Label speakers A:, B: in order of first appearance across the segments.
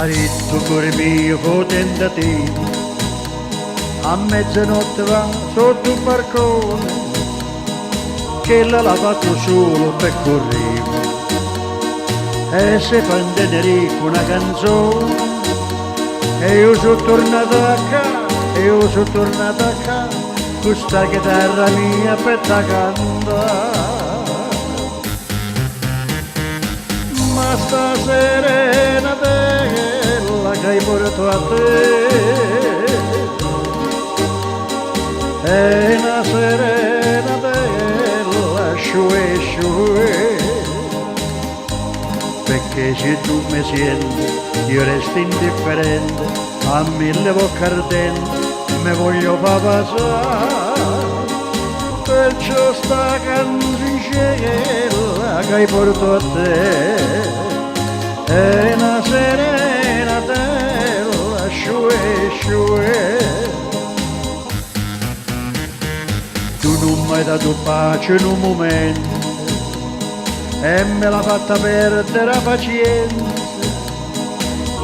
A: Maritto cuore mio con tentativo, a mezzanotte va sotto un barcone, che l'ha fatto solo per correre, e se fa in Tenerife una canzone, e io sono tornato a casa, e io sono tornato a casa, con sta chitarra mia per ta cantare. Ma sta serena bella che hai portato a te è una serena bella sciue sciue, perché se tu mi senti io resto indifferente a mille bocche ardenti me voglio papasare, perciò sta canzoncella che hai portato a te è una serena bella sciue sciue. Tu non mi hai dato pace in un momento e me l'ha fatta perdere la pazienza,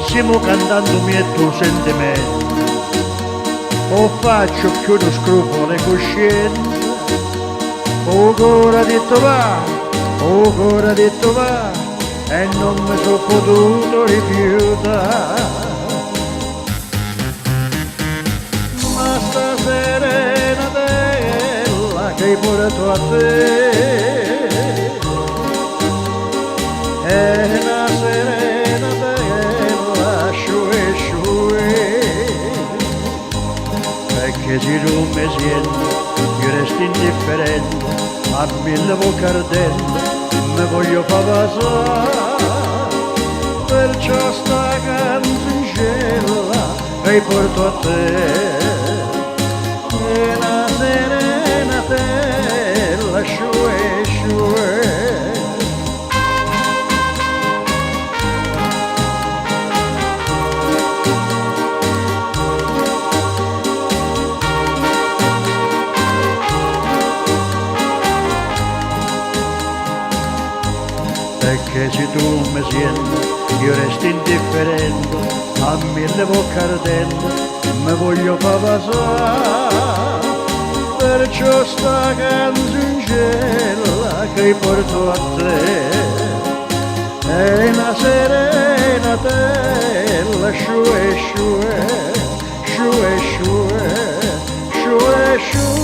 A: stiamo cantando il tuo sentimento, o faccio più uno scrupolo e coscienza, o ancora detto va, o ancora detto va, e non mi sono potuto rifiutare. Ma sta serena bella che hai portato a te è una serena bella sciue sciue, perché se tu mi senti io resto indifferente a mille bocche ardenti me voglio far passare, perciò sta canzoncella che porto a te è una serena bella sciue sciue. Perché se tu mi senti io resto indifferente a mille bocche ardenti me voglio far passare, perciò sta canzoncella che porto a te è una serena bella sciue sciue sciue sciue sciue sciue.